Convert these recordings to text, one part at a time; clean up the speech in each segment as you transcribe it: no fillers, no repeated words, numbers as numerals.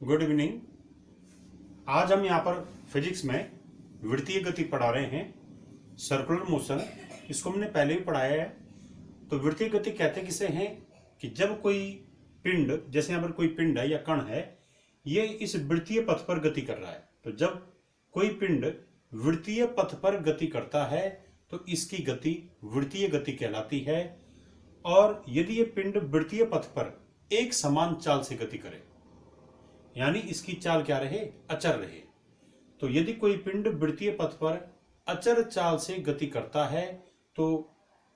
Good evening. आज हम यहाँ पर फिजिक्स में वृत्तीय गति पढ़ा रहे हैं, सर्कुलर मोशन। इसको हमने पहले भी पढ़ाया है। तो वृत्तीय गति कहते किसे हैं कि जब कोई पिंड, जैसे यहाँ पर कोई पिंड है या कण है, ये इस वृत्तीय पथ पर गति कर रहा है। तो जब कोई पिंड वृत्तीय पथ पर गति करता है तो इसकी गति वृत्तीय गति कहलाती है। और यदि ये पिंड वृत्तीय पथ पर एक समान चाल से गति करे, यानी इसकी चाल क्या रहे, अचर रहे, तो यदि कोई पिंड वृत्तीय पथ पर अचर चाल से गति करता है तो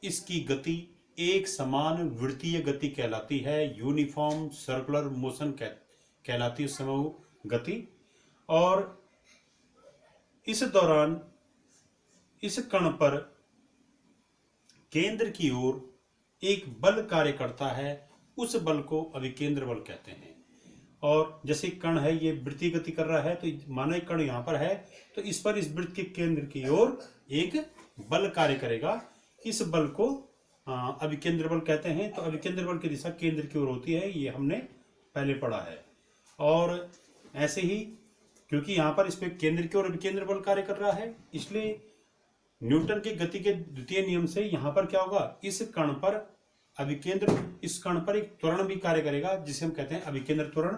इसकी गति एक समान वृत्तीय गति कहलाती है, यूनिफॉर्म सर्कुलर मोशन कहलाती है उस समय वो गति। और इस दौरान इस कण पर केंद्र की ओर एक बल कार्य करता है, उस बल को अभिकेंद्र बल कहते हैं। और जैसे कण है ये वृत्तीय गति कर रहा है, तो माना एक कण यहाँ पर है तो इस पर इस वृत्त के केंद्र की ओर एक बल कार्य करेगा, इस बल को अभिकेंद्र बल कहते हैं। तो अभिकेंद्र बल की दिशा केंद्र की ओर होती है, ये हमने पहले पढ़ा है। और ऐसे ही क्योंकि यहाँ पर इस पर केंद्र की ओर अभिकेंद्र बल कार्य कर रहा है, इसलिए न्यूटन की गति के द्वितीय नियम से यहाँ पर क्या होगा, इस कण पर इस कण पर एक त्वरण भी कार्य करेगा, जिसे हम कहते हैं अभिकेंद्र त्वरण।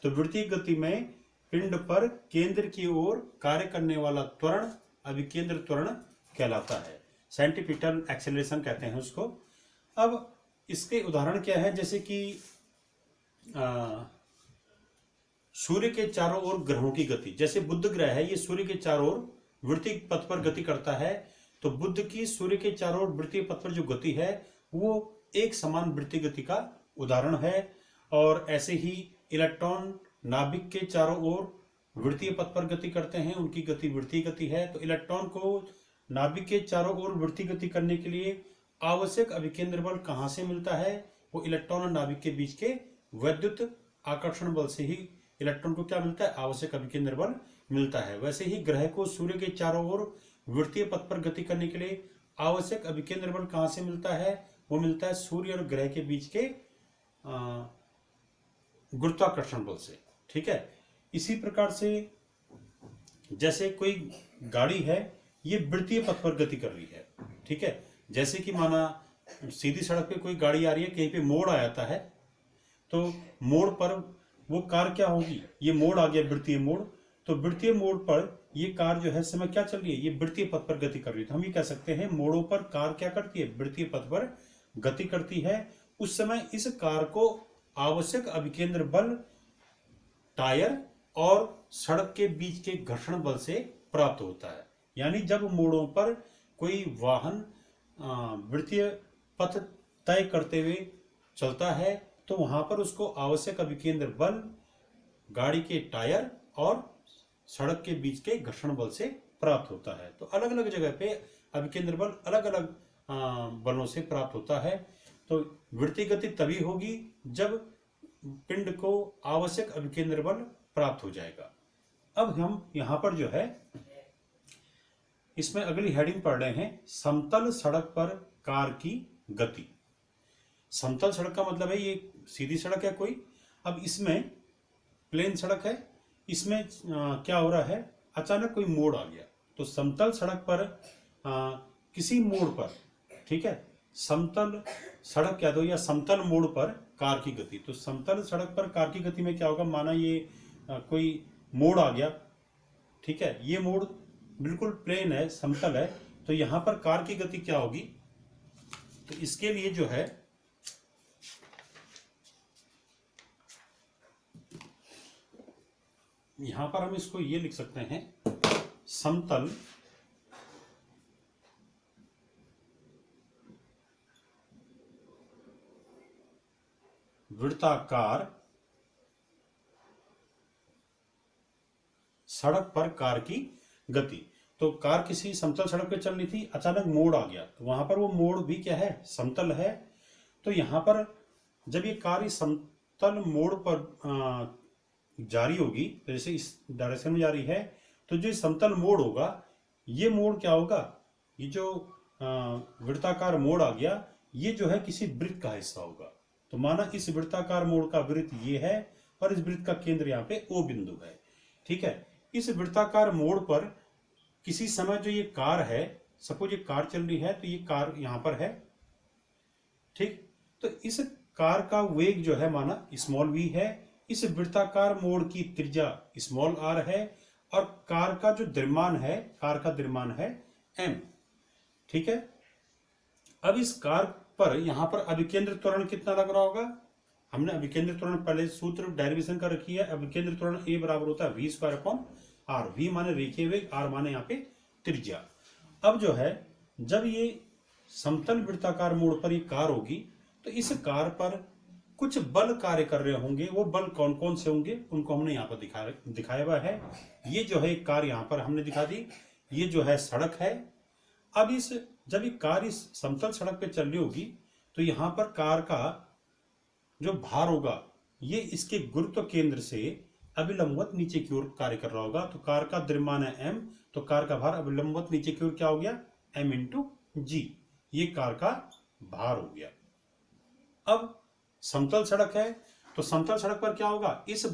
तो वृत्तीय गति में पिंड पर केंद्र की ओर कार्य करने वाला त्वरण अभिकेंद्र त्वरण कहलाता है, सेंट्रीपिटल एक्सेलरेशन कहते हैं उसको। अब इसके उदाहरण क्या है, जैसे कि सूर्य के चारों ओर ग्रहों की गति। जैसे बुध ग्रह है, ये सूर्य के चारों ओर वृत्तीय पथ पर गति करता है, तो बुध की सूर्य के चारों ओर वृत्तीय पथ पर जो गति है वो एक समान वृत्तीय गति का उदाहरण है। और ऐसे ही इलेक्ट्रॉन नाभिक के चारों ओर वृत्तीय पथ पर गति करते हैं, उनकी गति वृत्तीय गति है। तो इलेक्ट्रॉन को नाभिक के चारों ओर वृत्तीय गति करने के लिए आवश्यक अभिकेंद्र बल कहाँ से मिलता है, वो इलेक्ट्रॉन और नाभिक के बीच के वैद्युत आकर्षण बल से ही इलेक्ट्रॉन को क्या मिलता है, आवश्यक अभिकेंद्र बल मिलता है। वैसे ही ग्रह को सूर्य के चारों ओर वृत्तीय पथ पर गति करने के लिए आवश्यक अभिकेंद्र बल कहाँ से मिलता है, वो मिलता है सूर्य और ग्रह के बीच के गुरुत्वाकर्षण बल से। ठीक है। इसी प्रकार से जैसे कोई गाड़ी है, ये वृत्तीय पथ पर गति कर रही है। ठीक है। जैसे कि माना सीधी सड़क पे कोई गाड़ी आ रही है, कहीं पे मोड़ आ जाता है, तो मोड़ पर वो कार क्या होगी, ये मोड़ आ गया वृत्तीय मोड़, तो वृत्तीय मोड़ पर ये कार जो है समय क्या चल रही है, ये वृत्तीय पथ पर गति कर रही है। तो हम ये कह सकते हैं मोड़ों पर कार क्या करती है, वृत्तीय पथ पर गति करती है। उस समय इस कार को आवश्यक अभिकेंद्र बल टायर और सड़क के बीच के घर्षण बल से प्राप्त होता है। यानी जब मोड़ों पर कोई वाहन वृत्तीय पथ तय करते हुए चलता है तो वहां पर उसको आवश्यक अभिकेंद्र बल गाड़ी के टायर और सड़क के बीच के घर्षण बल से प्राप्त होता है। तो अलग अलग जगह पे अभिकेंद्र बल अलग अलग बलों से प्राप्त होता है। तो वृत्तीय गति तभी होगी जब पिंड को आवश्यक अभिकेंद्र बल प्राप्त हो जाएगा। अब हम यहाँ पर जो है इसमें अगली हेडिंग पढ़ रहे हैं, समतल सड़क पर कार की गति। समतल सड़क का मतलब है ये सीधी सड़क है कोई, अब इसमें प्लेन सड़क है, इसमें क्या हो रहा है, अचानक कोई मोड़ आ गया। तो समतल सड़क पर किसी मोड़ पर, ठीक है, समतल सड़क क्या दो या समतल मोड़ पर कार की गति। तो समतल सड़क पर कार की गति में क्या होगा, माना ये कोई मोड़ आ गया, ठीक है, ये मोड़ बिल्कुल प्लेन है, समतल है, तो यहां पर कार की गति क्या होगी। तो इसके लिए जो है यहां पर हम इसको ये लिख सकते हैं, समतल वृत्ताकार सड़क पर कार की गति। तो कार किसी समतल सड़क पे चल रही थी, अचानक मोड़ आ गया, तो वहां पर वो मोड़ भी क्या है, समतल है। तो यहां पर जब ये कार इस समतल मोड़ पर जारी होगी, तो जैसे इस डायरेक्शन में जा रही है, तो जो समतल मोड़ होगा, ये मोड़ क्या होगा, ये जो वृत्ताकार मोड़ आ गया, ये जो है किसी वृत्त का हिस्सा होगा। तो माना इस वृत्ताकार मोड़ का वृत्त ये है और इस वृत्त का केंद्र यहाँ पे O बिंदु है। ठीक है, इस वृत्ताकार मोड़ पर किसी समय जो ये कार है, सपोज ये कार चल रही है तो ये कार यहाँ पर है। ठीक, तो इस कार का वेग जो है माना स्मॉल v है, इस वृत्ताकार मोड़ की त्रिज्या स्मॉल r है और कार का जो द्रव्यमान है, कार का द्रव्यमान है m। ठीक है, अब इस कार पर यहाँ पर अभिकेंद्र त्वरण कितना लग रहा होगा? हमने अभिकेंद्र त्वरण पहले सूत्र डेरिवेशन कर रखी है। अभिकेंद्र त्वरण A बराबर होता है v square upon r। v माने रेखीय वेग, r माने यहाँ पे त्रिज्या। अब जो है जब ये समतल वृत्ताकार मोड़ पर ये कार होगी तो इस कार पर कुछ बल कार्य कर रहे होंगे। वो बल कौन कौन से होंगे उनको हमने यहाँ पर दिखाया हुआ है। ये जो है कार यहाँ पर हमने दिखा दी, ये जो है सड़क है। अब जब ये कार इस समतल सड़क पे चल रही होगी तो यहाँ पर कार का जो भार होगा ये इसके गुरुत्व केंद्र से अभिलंबवत नीचे की ओर कार्य कर रहा होगा। तो कार का द्रव्यमान है m, तो कार का भार अभिलंबवत नीचे की ओर क्या हो गया? m इंटू जी, ये कार का भार हो गया। अब समतल सड़क है तो समतल सड़क पर क्या होगा? इस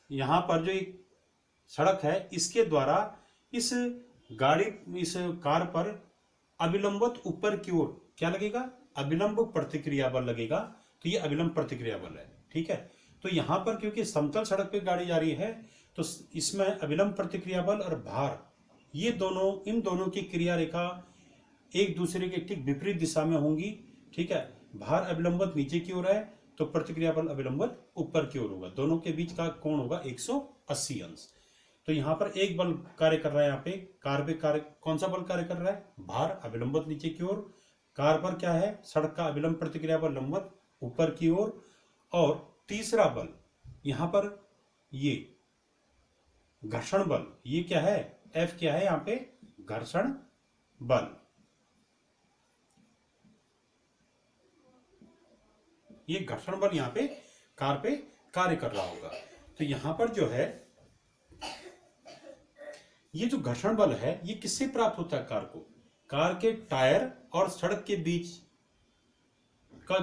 यहाँ पर जो एक सड़क है इसके द्वारा इस कार पर अभिलंबवत ऊपर की ओर क्या लगेगा? अभिलंब प्रतिक्रिया बल लगेगा। तो ये अभिलंब प्रतिक्रिया बल है। ठीक है, तो यहाँ पर क्योंकि समतल सड़क पे गाड़ी जा रही है तो इसमें अभिलंब प्रतिक्रिया बल और भार, ये दोनों, इन दोनों की क्रिया रेखा एक दूसरे के ठीक विपरीत दिशा में होंगी। ठीक है, भार अभिलंबवत नीचे की ओर है तो प्रतिक्रिया बल अभिलंबवत ऊपर की ओर होगा। दोनों के बीच का कोण होगा 180 अंश। तो यहाँ पर एक बल कार्य कर रहा है, यहाँ पे कार पे कार्य, कौन सा बल कार्य कर रहा है? भार अभिलंबवत नीचे की ओर। कार पर क्या है? सड़क का अभिलंब प्रतिक्रिया बल लंबवत ऊपर की ओर। और तीसरा बल यहाँ पर ये घर्षण बल, ये क्या है? F क्या है यहाँ पे? घर्षण बल। ये घर्षण बल यहाँ पे कार पे कार्य कर रहा होगा। तो यहाँ पर जो है ये जो घर्षण बल है ये किससे प्राप्त होता है? कार को, कार के टायर और सड़क के बीच का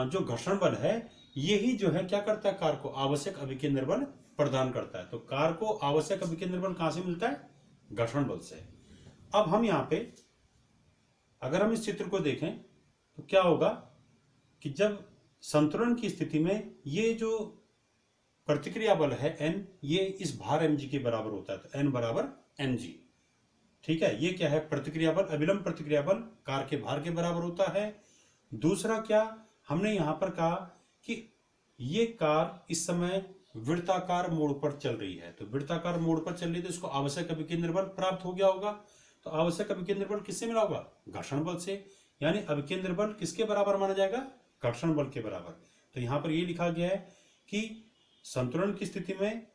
जो घर्षण बल है यही जो है क्या करता है? कार को आवश्यक अभिकेंद्र बल प्रदान करता है। तो कार को आवश्यक अभिकेंद्र बल कहां से मिलता है? घर्षण बल से। अब हम यहाँ पे अगर हम इस चित्र को देखें तो क्या होगा कि जब संतुलन की स्थिति में ये जो प्रतिक्रिया बल है N, ये इस भार mg के बराबर होता है। तो N बराबर mg। ठीक है, ये क्या है? प्रतिक्रिया बल, अभिलंब प्रतिक्रिया बल कार के भार के बराबर होता है। दूसरा क्या हमने यहाँ पर कहा कि ये कार इस समय वृत्ताकार मोड़ पर चल रही है। तो वृत्ताकार मोड़ पर चल रही है तो इसको आवश्यक अभिकेंद्र बल प्राप्त हो गया होगा। तो आवश्यक अभिकेंद्र बल किससे मिला होगा? घर्षण बल से। यानी अभिकेंद्र बल किसके बराबर माना जाएगा? घर्षण बल के बराबर। तो यहाँ पर ये लिखा गया है कि संतुलन की स्थिति में,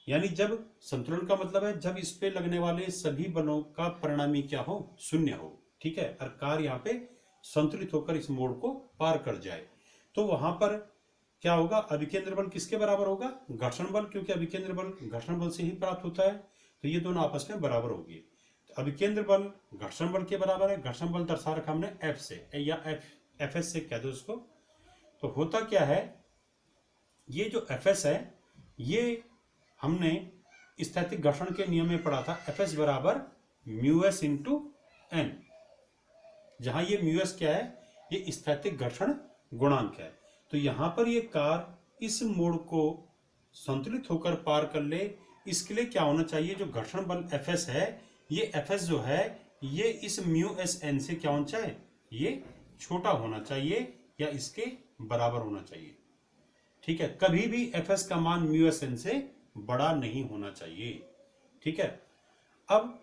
यानी जब संतुलन का मतलब है जब इस पे लगने वाले सभी बलों का परिणामी क्या हो? शून्य हो। ठीक है, और कार यहाँ पे संतुलित होकर इस मोड़ को पार कर जाए तो वहां पर क्या होगा? अभिकेंद्र बल किसके बराबर होगा? घर्षण बल, क्योंकि अभिकेंद्र बल घर्षण बल से ही प्राप्त होता है। तो ये दोनों आपस में बराबर होगी। तो अभिकेंद्र बल घर्षण बल के बराबर है। घर्षण बल दर्शा रखा हमने F से, या Fs से कह दो इसको। तो होता क्या है, ये जो Fs है ये हमने स्थैतिक घर्षण के नियम में पढ़ा था। Fs बराबर μs इंटू n, जहां ये μs क्या है? ये स्थैतिक घर्षण गुणांक है। तो यहां पर ये कार इस मोड़ को संतुलित होकर पार कर ले, इसके लिए क्या होना चाहिए? जो घर्षण बल Fs है, ये Fs जो है ये इस μs n से क्या होना चाहिए? ये छोटा होना चाहिए या इसके बराबर होना चाहिए। ठीक है, कभी भी Fs का मान μs n से बड़ा नहीं होना चाहिए। ठीक है, अब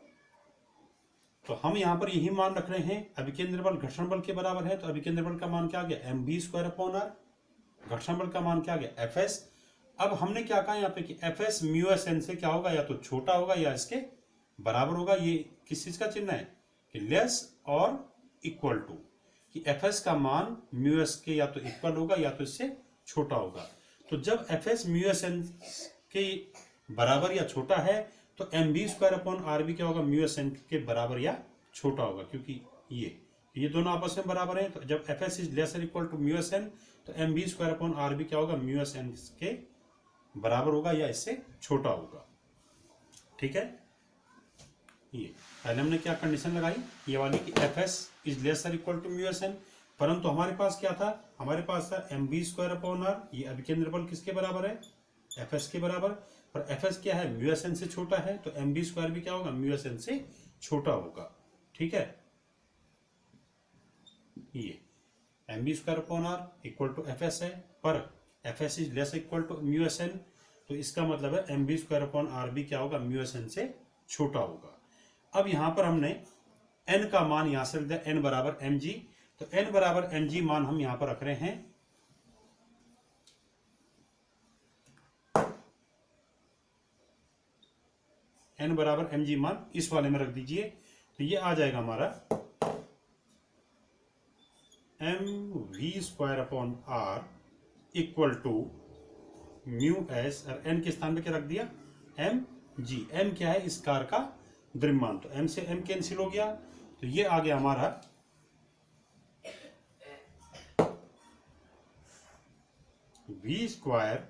तो हम यहां पर यही मान रख रहे हैं, अभिकेंद्र बल घर्षण बल के बराबर है। तो अभिकेंद्र बल का मान क्या आ गया? mv square upon r। घर्षण बल का मान क्या आ गया? Fs। अब हमने क्या कहा यहाँ पे कि Fs μs n से क्या होगा? या तो छोटा होगा या इसके बराबर होगा। ये किस चीज का चिन्ह है? कि लेस और इक्वल टू, कि Fs का मान μs के या तो इक्वल होगा या तो इससे छोटा होगा। तो जब Fs μs n के बराबर या छोटा है तो mv स्क्वायर अपॉन r भी क्या होगा? μs n के बराबर या छोटा होगा, क्योंकि ये दोनों आपस में बराबर हैं। तो जब Fs इज लेस और इक्वल टू μs n तो mv स्क्वायर अपॉन r भी क्या होगा? μs n के बराबर होगा या इससे छोटा होगा। ठीक है, ये पहले हमने क्या कंडीशन लगाई, ये वाली कि F S is lesser equal to mu S N, परंतु हमारे पास क्या था, हमारे पास था M B square upon R. ये अभिकेंद्र बल किसके बराबर है, एफ एस के बराबर, पर एफ एस क्या है, म्यू एस एन से छोटा है, तो एम बी स्क्वायर भी क्या होगा, म्यू एस एन से छोटा होगा। ठीक है, ये M B square upon R equal to F S है, पर F S is less equal to mu S N, तो इसका मतलब है M B square upon R भी क्या होगा, म्यू एस एन से छोटा होगा। अब यहां पर हमने n का मान यहां से रख दिया, n बराबर एम जी, तो n बराबर एम जी मान हम यहां पर रख रहे हैं n बराबर एम जी मान इस वाले में रख दीजिए, तो ये आ जाएगा हमारा M V square upon R equal to mu S, और n के स्थान पे क्या रख दिया, एम जी। m क्या है, इस कार का द्रव्यमान, तो m से m कैंसिल हो गया, तो ये आ गया हमारा v स्क्वायर,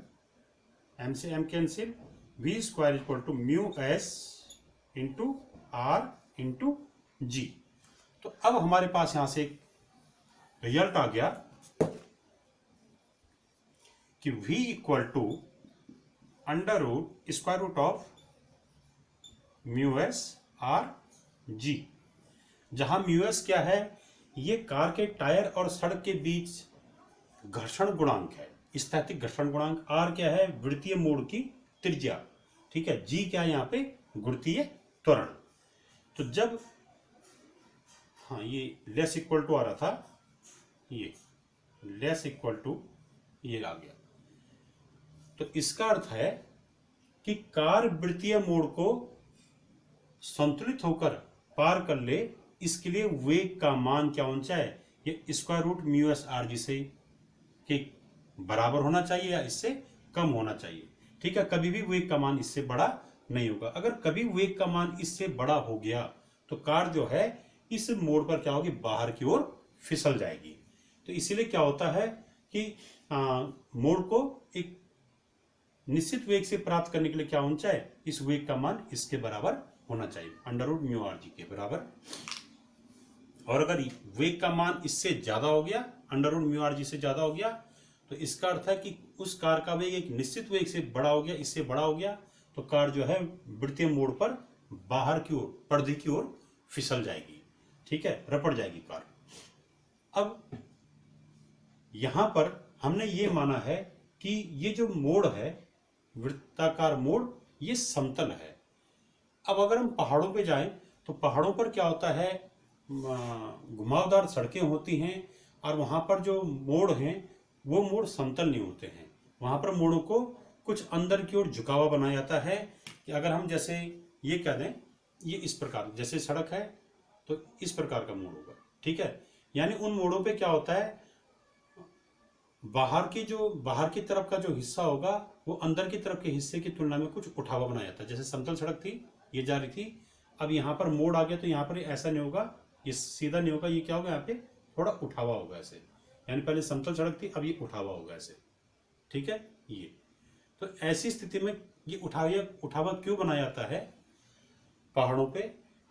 m से m cancel, v square equal to mu s into r into g. तो अब हमारे पास यहां से एक रिजल्ट आ गया कि v equal to under root square root of mu S R G, जहां म्यू एस क्या है, ये कार के टायर और सड़क के बीच घर्षण गुणांक है, स्थैतिक घर्षण गुणांक। आर क्या है, वृत्तीय मोड़ की त्रिज्या। ठीक है, जी क्या है यहाँ पे, गुरुत्वीय त्वरण। तो जब, हाँ ये लेस इक्वल टू आ रहा था, ये लेस इक्वल टू ये आ गया, तो इसका अर्थ है कि कार वृत्तीय मोड़ को संतुलित होकर पार कर ले, इसके लिए वेग का मान क्या होना चाहिए, ये square root mu S R G से के बराबर होना चाहिए या इससे कम होना चाहिए। ठीक है, कभी भी वेग का मान इससे बड़ा नहीं होगा। अगर कभी वेग का मान इससे बड़ा हो गया तो कार जो है इस मोड़ पर क्या होगी, बाहर की ओर फिसल जाएगी। तो इसीलिए क्या होता है कि मोड़ को एक निश्चित वेग से प्राप्त करने के लिए क्या होना चाहिए, इस वेग का मान इसके बराबर होना चाहिए, under root mu R G के बराबर। और अगर वेग का मान इससे ज्यादा हो गया, under root mu R G से ज्यादा हो गया, तो इसका अर्थ है कि उस कार का वेग एक निश्चित वेग से बड़ा हो गया, इससे बड़ा हो गया, तो कार जो है वृत्तीय मोड़ पर बाहर की ओर, पर्दे की ओर फिसल जाएगी। ठीक है, रपट जाएगी कार। अब यहां पर हमने ये माना है कि ये जो मोड़ है, वृत्ताकार मोड़, ये समतल है। अब अगर हम पहाड़ों पे जाएं तो पहाड़ों पर क्या होता है, घुमावदार सड़कें होती हैं, और वहां पर जो मोड़ हैं वो मोड़ समतल नहीं होते हैं। वहां पर मोड़ों को कुछ अंदर की ओर झुकावा बनाया जाता है, कि अगर हम जैसे ये कह दें, ये इस प्रकार, जैसे सड़क है तो इस प्रकार का मोड़ होगा। ठीक है, यानी उन मोड़ों पे क्या होता है, बाहर की तरफ का जो हिस्सा होगा वो अंदर की तरफ के हिस्से की तुलना में कुछ उठावा बनाया जाता है। जैसे समतल सड़क थी, ये जा रही थी, अब यहाँ पर मोड़ आ गया, तो यहाँ पर ऐसा नहीं होगा, ये सीधा नहीं होगा, ये क्या होगा, यहाँ पे थोड़ा उठावा होगा ऐसे, यानी पहले समतल सड़क थी, अब ये उठावा होगा ऐसे। ठीक है, ये तो ऐसी स्थिति में ये उठावा क्यों बनाया जाता है पहाड़ों पे,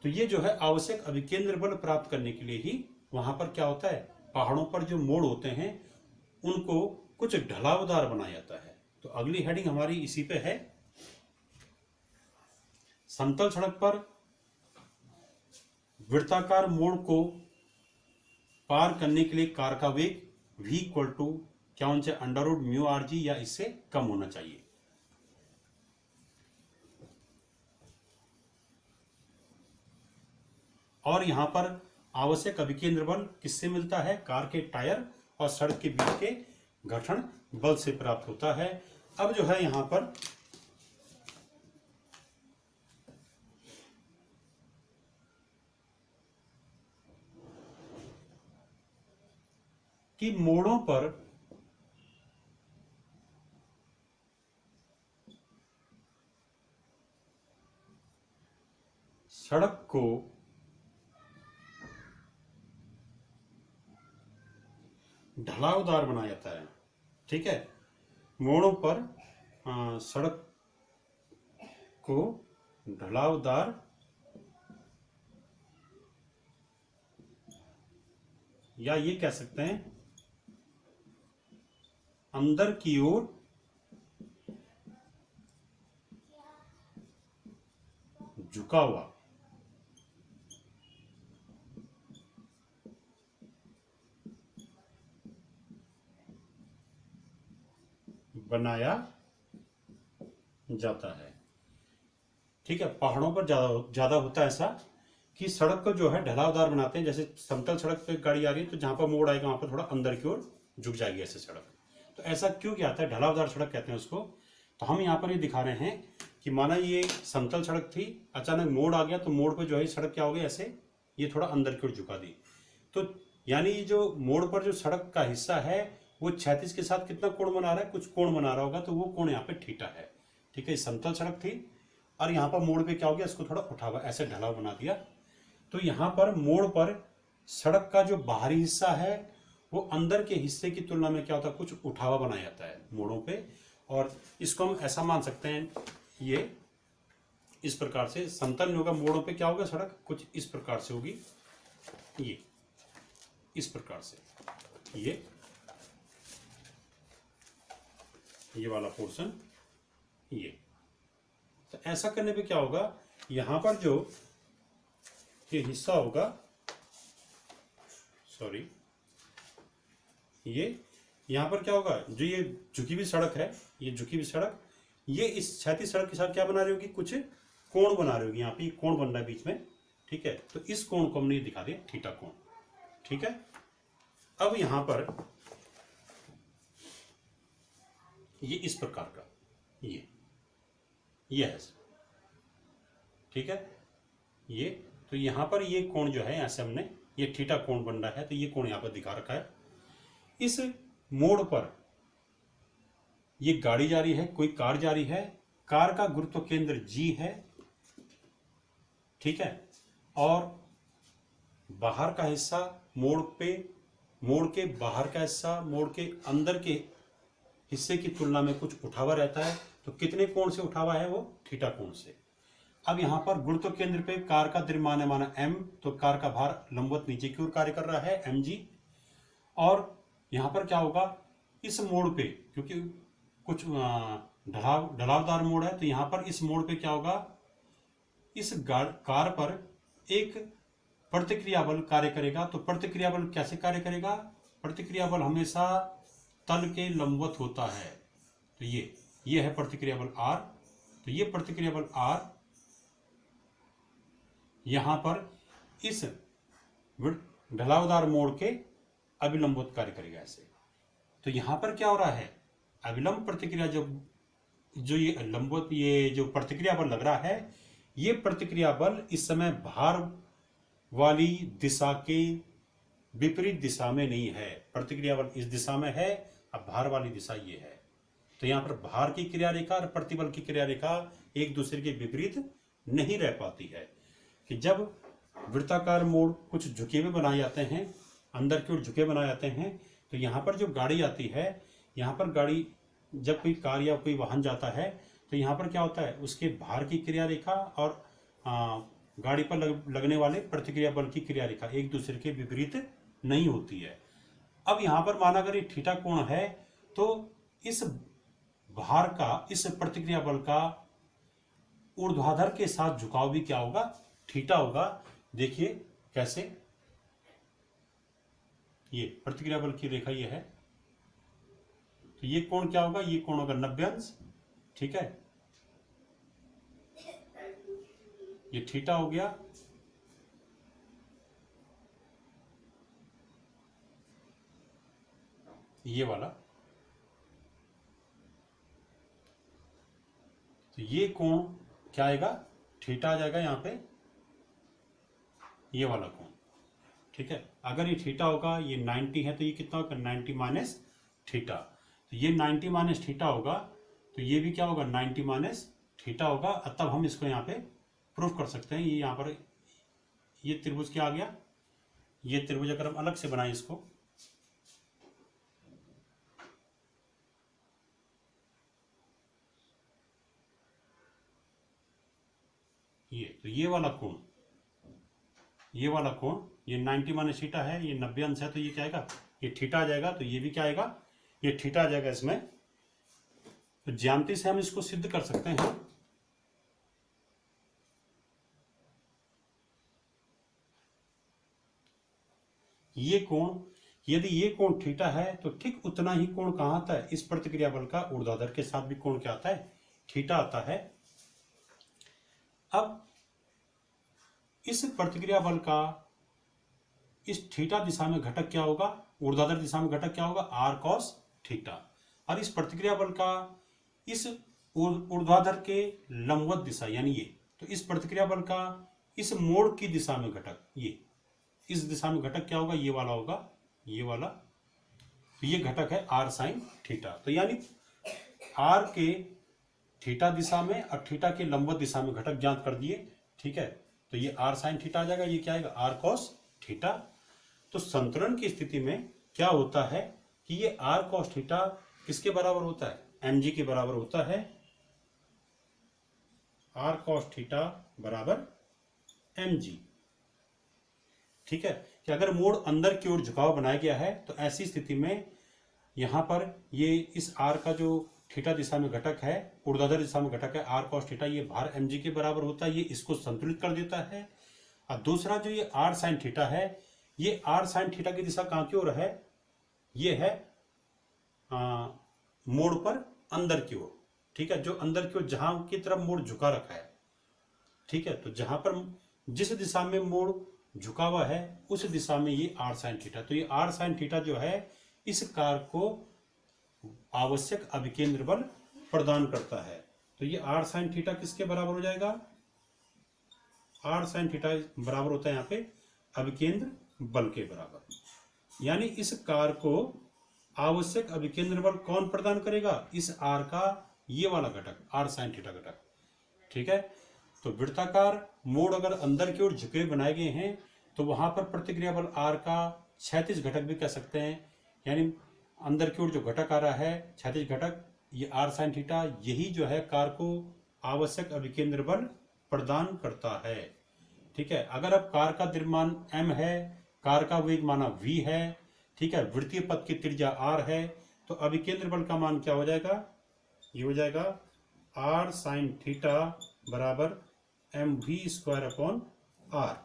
तो ये जो है आवश्यक अभिकेंद्र बल प्राप्त करने के लिए ही वहां पर क्या होता है, पहाड़ों पर जो मोड़ होते हैं उनको कुछ ढलावदार बनाया जाता है। तो अगली हेडिंग हमारी इसी पे है, समतल सड़क पर वृत्ताकार मोड़ को पार करने के लिए कार का वेग v इक्वल टू क्या होना चाहिए, under root mu R G या इससे कम होना चाहिए। और यहां पर आवश्यक अभिकेंद्र बल किससे मिलता है, कार के टायर और सड़क के बीच के घर्षण बल से प्राप्त होता है। अब जो है यहां पर कि मोड़ों पर सड़क को ढलावदार बनाया जाता है। ठीक है, मोड़ों पर सड़क को ढलावदार या ये कह सकते हैं अंदर की ओर झुका हुआ बनाया जाता है। ठीक है, पहाड़ों पर ज्यादा होता है ऐसा कि सड़क को जो है ढलावदार बनाते हैं। जैसे समतल सड़क पे गाड़ी आ रही है तो जहां पर मोड़ आएगा वहां पर थोड़ा अंदर की ओर झुक जाएगी ऐसे सड़क। तो ऐसा क्यों किया जाता है, ढलावदार सड़क कहते हैं उसको। तो हम यहाँ पर ये दिखा रहे हैं कि माना ये समतल सड़क थी, अचानक मोड़ आ गया तो मोड़ पर जो है सड़क क्या हो गई, ऐसे ये थोड़ा अंदर की ओर झुका दी। तो यानी ये जो मोड़ पर जो सड़क का हिस्सा है वो क्षैतिज के साथ कितना कोण बना रहा है, कुछ कोण बना रहा होगा, तो वो कोण यहाँ पे थीटा है। ठीक है, समतल सड़क थी और यहाँ पर मोड़ पे क्या हो गया, इसको थोड़ा उठा हुआ ऐसे ढलाव बना दिया। तो यहाँ पर मोड़ पर सड़क का जो बाहरी हिस्सा है वो अंदर के हिस्से की तुलना में क्या होता है, कुछ उठावा बनाया जाता है मोड़ों पे। और इसको हम ऐसा मान सकते हैं, ये इस प्रकार से समतल नहीं होगा, मोड़ों पे क्या होगा, सड़क कुछ इस प्रकार से होगी, ये इस प्रकार से ये वाला पोर्शन ये। तो ऐसा करने पे क्या होगा, यहां पर जो ये हिस्सा होगा, सॉरी, ये यहां पर क्या होगा, जो ये झुकी हुई सड़क है, ये झुकी हुई सड़क ये इस क्षैतिज सड़क के साथ क्या बना रही होगी, कुछ कोण बना रही होगी। यहाँ पे कोण बन रहा है बीच में। ठीक है, तो इस कोण को हमने दिखा दिया थीटा कोण। ठीक है, अब यहां पर ये इस प्रकार का ये है। ठीक है, ये तो यहां पर ये कोण जो है ऐसे हमने ये थीटा कोण बन रहा है, तो ये कोण यहां पर दिखा रखा है। इस मोड़ पर ये गाड़ी जा रही है, कोई कार जा रही है, कार का गुरुत्व केंद्र G है। ठीक है, और बाहर का हिस्सा मोड़ पे, मोड़ के बाहर का हिस्सा मोड़ के अंदर के हिस्से की तुलना में कुछ उठावा रहता है। तो कितने कोण से उठावा है, वो थीटा कोण से। अब यहां पर गुरुत्व केंद्र पे कार का द्रव्यमान है माना m, तो कार का भार लंबवत नीचे की ओर कार्य कर रहा है mg। और यहां पर क्या होगा, इस मोड़ पे क्योंकि कुछ ढलावदार मोड़ है, तो यहां पर इस मोड़ पे क्या होगा, इस कार पर एक प्रतिक्रिया बल कार्य करेगा। तो प्रतिक्रिया बल कैसे कार्य करेगा, प्रतिक्रिया बल हमेशा तल के लंबवत होता है। तो ये है प्रतिक्रिया बल R। तो ये प्रतिक्रिया बल R यहां पर इस ढलावदार मोड़ के अभिलंबवत कार्य करेगा ऐसे। तो यहां पर क्या हो रहा है, अभिलंब प्रतिक्रिया जो ये लंबवत, ये जो प्रतिक्रिया बल लग रहा है, ये प्रतिक्रिया बल इस समय भार वाली दिशा के विपरीत दिशा में नहीं है। प्रतिक्रिया बल इस दिशा में है, अब भार वाली दिशा ये है। तो यहां पर भार की क्रिया रेखा और प्रतिबल की क्रिया रेखा एक दूसरे के विपरीत नहीं रह पाती है। कि जब वृत्ताकार मोड़ कुछ झुके हुए बनाए जाते हैं, अंदर की ओर झुके बनाए जाते हैं, तो यहाँ पर जो गाड़ी आती है, यहाँ पर गाड़ी जब कोई कार या कोई वाहन जाता है तो यहाँ पर क्या होता है, उसके भार की क्रिया रेखा और गाड़ी पर लगने वाले प्रतिक्रिया बल की क्रिया रेखा एक दूसरे के विपरीत नहीं होती है। अब यहाँ पर माना अगर ये थीटा कोण है तो इस भार का, इस प्रतिक्रिया बल का ऊर्ध्वाधर के साथ झुकाव भी क्या होगा, थीटा होगा। देखिए कैसे, ये प्रतिक्रिया बल की रेखा ये है, तो ये कोण क्या होगा, ये कोण होगा 90 अंश। ठीक है, ये थीटा हो गया। ये वाला, तो ये कोण क्या आएगा, थीटा आ जाएगा यहाँ पे, ये वाला कोण। ठीक है, अगर ये थीटा होगा, ये 90 है, तो ये कितना होगा 90 माइनस थीटा। तो ये 90 माइनस थीटा होगा, तो ये भी क्या होगा 90 माइनस थीटा होगा। तब हम इसको यहाँ पे प्रूफ कर सकते हैं। ये यहाँ पर ये त्रिभुज क्या आ गया, ये त्रिभुज अगर हम अलग से बनाए इसको, तो ये वाला कोण, ये वाला कोण, ये 90 माइनस थीटा है, ये 90 अंश है, तो ये क्या आएगा, ये थीटा आ जाएगा, तो ये भी क्या आएगा, ये थीटा आ जाएगा इसमें। तो ज्यामिति से हम इसको सिद्ध कर सकते हैं। ये कोण, यदि ये कोण थीटा है तो ठीक उतना ही कोण कहां आता है, इस प्रतिक्रिया बल का ऊर्ध्वाधर के साथ भी कोण क्या आता है, थीटा आता है। अब इस प्रतिक्रिया बल का इस थीटा दिशा में घटक क्या होगा, ऊर्ध्वाधर दिशा में घटक क्या होगा, आर कॉस थीटा। और इस प्रतिक्रिया बल का इस ऊर्ध्वाधर के लंबवत दिशा यानी ये, तो इस प्रतिक्रिया बल का इस मोड़ की दिशा में घटक, ये इस दिशा में घटक क्या होगा, ये वाला होगा, ये वाला। तो ये घटक है आर साइन थीटा। तो यानी आर के थीटा दिशा में और थीटा के लंबवत दिशा में घटक ज्ञात कर दिए, ठीक है। तो ये आर साइन थीटा आ जाएगा, ये क्या आएगा, आर कॉस थीटा। तो संतुलन की स्थिति में क्या होता है कि ये आर कॉस थीटा किसके बराबर होता है, एम जी के बराबर होता है। आर कॉस थीटा बराबर एम जी, ठीक है। कि अगर मोड़ अंदर की ओर झुकाव बनाया गया है तो ऐसी स्थिति में यहां पर ये इस आर का जो थीटा दिशा में घटक है, ऊर्ध्वाधर दिशा में घटक है आर कॉस थीटा, ये भार एम जी के बराबर होता है, ये इसको संतुलित कर देता है। और दूसरा जो ये आर साइन थीटा है, ये आर साइन थीटा की दिशा कहां की ओर है, ये है मोड़ पर अंदर की ओर, ठीक है, जो अंदर की ओर जहां की तरफ मोड़ झुका रखा है, ठीक है। तो जहां पर जिस दिशा में मोड़ झुका हुआ है उस दिशा में ये आर साइन थीटा। तो ये आर साइन थीटा जो है इस कारक को आवश्यक अभिकेंद्र बल प्रदान करता है। तो ये आर साइन थीटा किसके बराबर हो जाएगा, आर साइन थीटा बराबर होता है यहाँ पे अभिकेंद्र बल के बराबर। यानी इस कारक को आवश्यक अभिकेंद्र बल कौन प्रदान करेगा, इस आर का ये वाला घटक, आर साइन थीटा घटक, ठीक है। तो वृत्ताकार मोड़ अगर अंदर की ओर झुके बनाए गए हैं तो वहां पर प्रतिक्रिया बल आर का क्षैतिज घटक भी कह सकते हैं। यानी अंदर की ओर जो घटक आ रहा है क्षैतिज घटक, ये आर साइन थीटा, यही जो है कार को आवश्यक अभिकेंद्र बल प्रदान करता है, ठीक है। अगर अब कार का द्रव्यमान m है, कार का वेग माना v है, ठीक है, वृत्तीय पथ की त्रिज्या r है, तो अभिकेंद्र बल का मान क्या हो जाएगा, ये हो जाएगा आर साइन थीटा बराबर M V square upon R.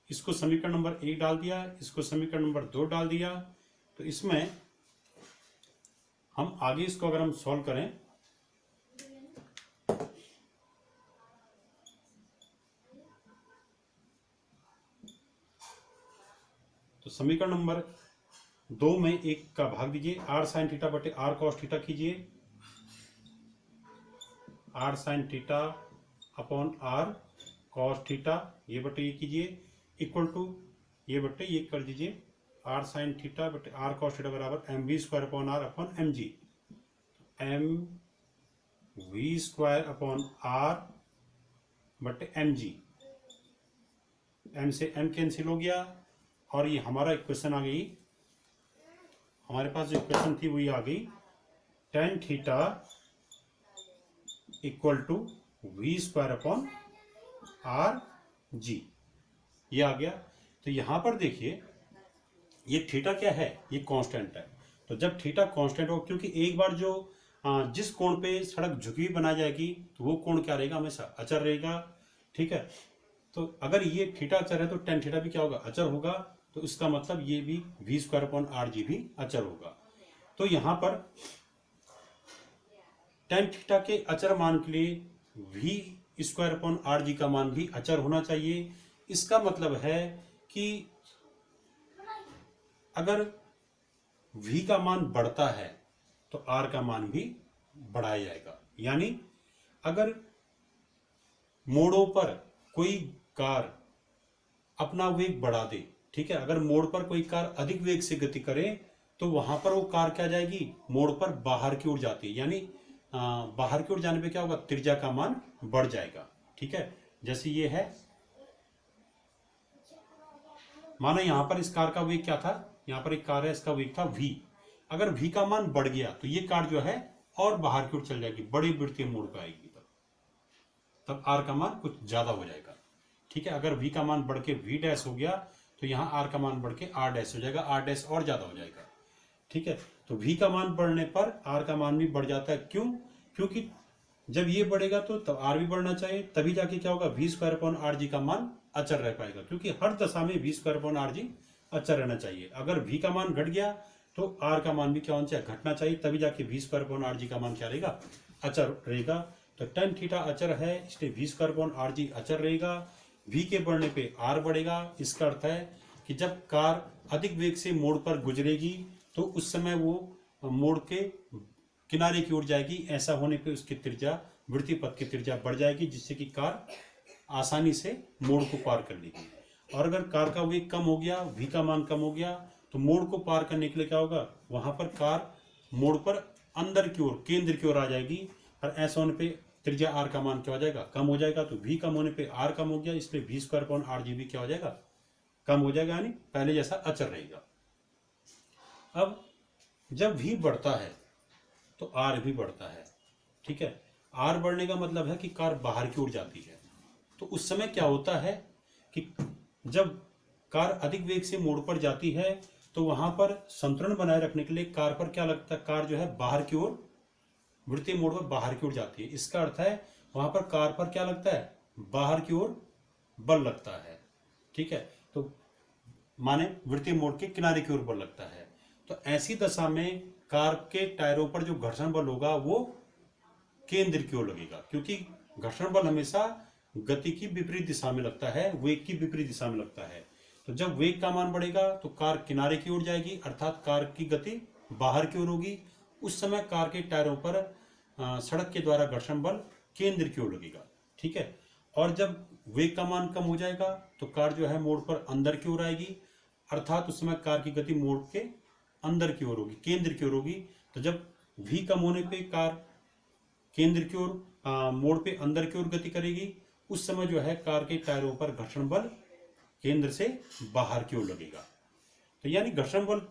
इसको समीकरण नंबर 1 डाल दिया, इसको समीकरण नंबर 2 डाल दिया। तो इसमें हम आगे इसको अगर हम सॉल्व करें तो समीकरण नंबर 2 में 1 का भाग दीजिए, आर साइन थीटा बटे आर कॉस थीटा कीजिए, R sine theta upon R cos theta, ये बटे ये कीजिए, इक्वल टू ये बटे ये कर दीजिए, आर साइन थीटा बटे आर कॉस थीटा बराबर M V square upon R upon M G. M V square upon R बटे एम जी, एम से एम कैंसिल हो गया और ये हमारा इक्वेशन आ गई, हमारे पास जो इक्वेशन थी वही आ गई, tan theta equal to V square upon R G, ये आ गया। तो यहां पर देखिए ये थीटा क्या है, ये कांस्टेंट है। तो जब थीटा कांस्टेंट हो, क्योंकि एक बार जो जिस कोण पे सड़क झुकी हुई बनाई जाएगी तो वो कोण क्या रहेगा, हमेशा अचर रहेगा, ठीक है। तो अगर ये थीटा अचर है तो टेन थीटा भी क्या होगा, अचर होगा। तो इसका मतलब ये भी V square upon R G भी अचर होगा। तो यहां पर टेन थीटा के अचर मान के लिए V square upon R G का मान भी अचर होना चाहिए। इसका मतलब है कि अगर v का मान बढ़ता है तो r का मान भी बढ़ाया जाएगा। यानी अगर मोड़ों पर कोई कार अपना वेग बढ़ा दे, ठीक है, अगर मोड़ पर कोई कार अधिक वेग से गति करे तो वहां पर वो कार क्या जाएगी, मोड़ पर बाहर की ओर जाती है। यानी बाहर की ओर जाने पे क्या होगा, त्रिज्या का मान बढ़ जाएगा, ठीक है। जैसे ये है, मानो यहां पर इस कार का वेग क्या था, यहां पर एक कार है, इसका वेग था v। अगर v का मान बढ़ गया तो ये कार जो है और बाहर की ओर चल जाएगी, बड़ी वृत्तीय मोड़ पे आएगी, तब आर का मान कुछ ज़्यादा हो जाएगा। ठीक है, अगर वी का मान बढ़ के वी डैश हो गया तो यहाँ आर का मान बढ़ के आर डैश हो जाएगा, आर डैश और ज़्यादा हो जाएगा। ठीक है, तो वी का मान बढ़ने पर आर का मान भी बढ़ जाता है। क्यों? क्योंकि जब ये बढ़ेगा तो तब आर भी बढ़ना चाहिए, तभी जाके क्या होगा, V square upon R G का मान अचर रह पाएगा। क्योंकि हर दशा में V square upon R G अचर रहना चाहिए। अगर वी का मान घट गया तो आर का मान भी क्या होना चाहिए, घटना चाहिए, तभी जाके V square upon R G का मान क्या रहेगा, अचर रहेगा। तो tan थीटा अचर है, इसलिए V square upon R G अचर रहेगा। वी के बढ़ने पे आर बढ़ेगा। इसका अर्थ है कि जब कार अधिक वेग से मोड़ पर गुजरेगी तो उस समय वो मोड़ के किनारे की ओर जाएगी। ऐसा होने पे उसकी त्रिज्या, वृत्तीय पथ की त्रिज्या बढ़ जाएगी, जिससे कि कार आसानी से मोड़ को पार कर लेगी। और अगर कार का वेग कम हो गया, वी का मान कम हो गया, तो मोड़ को पार करने के लिए क्या होगा, वहां पर कार मोड़ पर अंदर की ओर, केंद्र की ओर आ जाएगी। और ऐसा होने पे त्रिज्या आर का मान क्या हो जाएगा, कम हो जाएगा। तो वी कम होने पे आर कम हो गया, इसलिए V square upon R G भी क्या हो जाएगा, कम हो जाएगा, यानी पहले जैसा अचर रहेगा। अब जब वी बढ़ता है तो आर भी बढ़ता है। ठीक है, आर बढ़ने का मतलब है कि कार बाहर की ओर जाती है। तो उस समय क्या होता है कि जब कार अधिक वेग से मोड़ पर जाती है तो वहां पर संतुलन बनाए रखने के लिए कार पर क्या लगता है, कार जो है बाहर की ओर, वृत्तीय मोड़ पर बाहर की ओर जाती है। इसका अर्थ है वहां पर कार पर क्या लगता है, बाहर की ओर बल लगता है। ठीक है, तो माने वृत्तीय मोड़ के किनारे की ओर बल लगता है। तो ऐसी दशा में कार के टायरों पर जो घर्षण बल होगा वो केंद्र की ओर लगेगा, क्योंकि घर्षण बल हमेशा गति की विपरीत दिशा में लगता है, वेग की विपरीत दिशा में लगता है। तो जब वेग का मान बढ़ेगा तो कार किनारे की ओर जाएगी, अर्थात कार की गति बाहर की ओर होगी। उस समय कार के टायरों पर सड़क के द्वारा घर्षण बल केंद्र की ओर लगेगा। ठीक है, और जब वेग का मान कम हो जाएगा तो कार जो है मोड़ पर अंदर की ओर आएगी, अर्थात उस समय कार की गति मोड़ के अंदर की ओर होगी, केंद्र की ओर होगी। तो जब वी कम होने पे कार केंद्र की ओर, मोड़ पे अंदर की ओर गति करेगी, उस समय जो है कार के टायरों पर घर्षण बल केंद्र से बाहर की ओर लगेगा। तो यानी घर्षण बल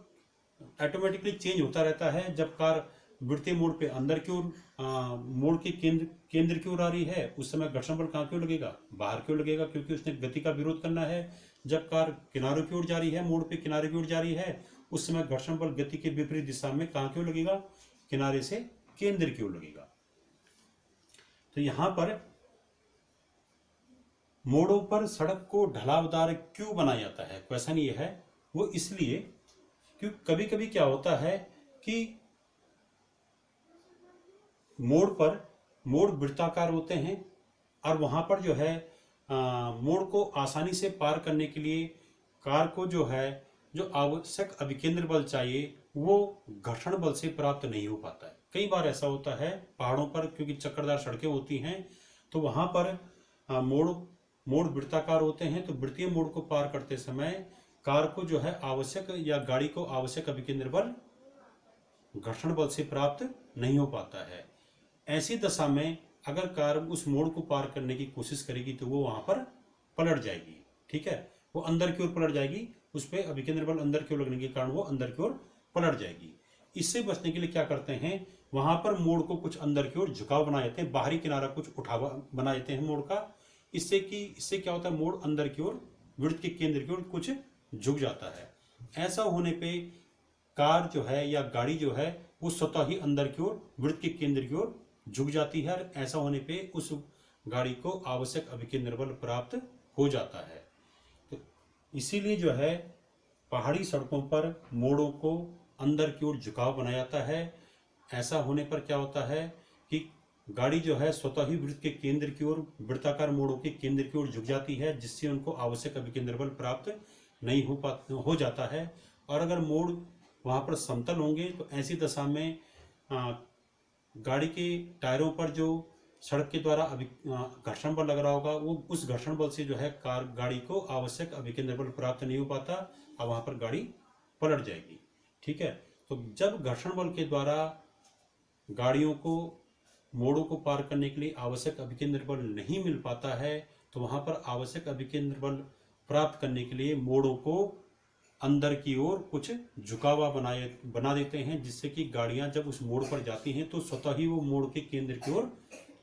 ऑटोमेटिकली चेंज होता रहता है। जब कार वृत्तीय मोड़ पे अंदर की ओर, मोड़ के केंद्र की ओर आ रही है, उस समय घर्षण बल कहाँ की ओर लगेगा, बाहर की ओर लगेगा, क्योंकि उसने गति का विरोध करना है। जब कार किनारों की ओर जा रही है, मोड़ पे किनारे की ओर जा रही है, उस समय घर्षण बल गति के विपरीत दिशा में कहाँ की ओर लगेगा, किनारे से केंद्र की ओर लगेगा। तो यहां पर मोड़ों पर सड़क को ढलावदार क्यों बनाया जाता है, क्वेश्चन ये है। वो इसलिए क्योंकि कभी कभी क्या होता है कि मोड़ वृत्ताकार होते हैं और वहां पर जो है मोड़ को आसानी से पार करने के लिए कार को जो है जो आवश्यक अभिकेंद्र बल चाहिए वो घर्षण बल से प्राप्त नहीं हो पाता है। कई बार ऐसा होता है पहाड़ों पर, क्योंकि चक्करदार सड़कें होती हैं, तो वहां पर मोड़ वृत्ताकार होते हैं। तो वृत्तीय मोड़ को पार करते समय कार को जो है आवश्यक, या गाड़ी को आवश्यक अभिकेंद्र बल घर्षण बल से प्राप्त नहीं हो पाता है। ऐसी दशा में अगर कार उस मोड़ को पार करने की कोशिश करेगी तो वो वहां पर पलट जाएगी। ठीक है, वो अंदर की ओर पलट जाएगी, उस पर अभिकेंद्र बल अंदर की ओर लगने के कारण वो अंदर की ओर पलट जाएगी। इससे बचने के लिए क्या करते हैं, वहां पर मोड़ को कुछ अंदर की ओर झुकाव बना देते हैं, बाहरी किनारा कुछ उठावा बना देते हैं मोड़ का। इससे क्या होता है, मोड़ अंदर की ओर, वृत्त के केंद्र की ओर कुछ झुक जाता है। ऐसा होने पे कार जो है या गाड़ी जो है वो स्वतः ही अंदर की ओर, वृत्त के केंद्र की ओर झुक जाती है। ऐसा होने पे उस गाड़ी को आवश्यक अभिकेंद्र बल प्राप्त हो जाता है। तो इसीलिए जो है पहाड़ी सड़कों पर मोड़ों को अंदर की ओर झुकाव बनाया जाता है। ऐसा होने पर क्या होता है कि गाड़ी जो है स्वतः ही वृत्त के केंद्र की ओर, वृत्ताकार मोड़ों के केंद्र की ओर झुक जाती है, जिससे उनको आवश्यक अभिकेंद्र बल प्राप्त नहीं हो जाता है। और अगर मोड़ वहां पर समतल होंगे तो ऐसी दशा में गाड़ी के टायरों पर जो सड़क के द्वारा घर्षण बल लग रहा होगा, वो उस घर्षण बल से जो है गाड़ी को आवश्यक अभिकेंद्र बल प्राप्त नहीं हो पाता और वहां पर गाड़ी पलट जाएगी। ठीक है, तो जब घर्षण बल के द्वारा गाड़ियों को मोड़ों को पार करने के लिए आवश्यक अभिकेंद्र बल नहीं मिल पाता है, तो वहां पर आवश्यक अभिकेंद्र बल प्राप्त करने के लिए मोड़ों को अंदर की ओर कुछ झुकावा बना देते हैं, जिससे कि गाड़ियां जब उस मोड़ पर जाती हैं तो स्वतः ही वो मोड़ के केंद्र की ओर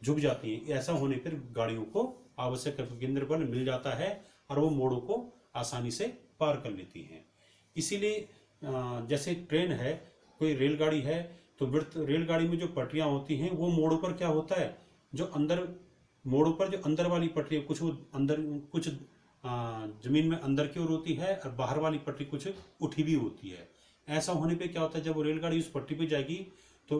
झुक जाती हैं। ऐसा होने पर गाड़ियों को आवश्यक केंद्र बल मिल जाता है और वो मोड़ों को आसानी से पार कर लेती हैं। इसीलिए जैसे ट्रेन है, कोई रेलगाड़ी है, तो रेलगाड़ी में जो पटरियां होती हैं वो मोड़ों पर क्या होता है, जो अंदर मोड़ों पर जो अंदर वाली पटरी कुछ वो अंदर कुछ जमीन में अंदर की ओर होती है और बाहर वाली पटरी कुछ उठी भी होती है। ऐसा होने पे क्या होता है, जब वो रेलगाड़ी उस पटरी पे जाएगी तो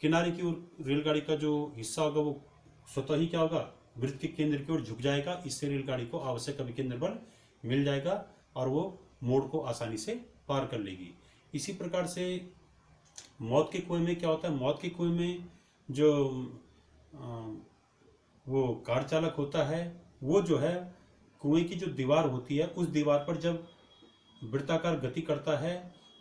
किनारे की ओर रेलगाड़ी का जो हिस्सा होगा वो स्वतः ही क्या होगा, वृत्त के केंद्र की ओर झुक जाएगा। इससे रेलगाड़ी को आवश्यक अभिकेंद्र बल मिल जाएगा और वो मोड़ को आसानी से पार कर लेगी। इसी प्रकार से मौत के कुएं में क्या होता है, मौत के कुएं में जो वो कार चालक होता है, वो जो है कुएं की जो दीवार होती है उस दीवार पर जब वृत्ताकार गति करता है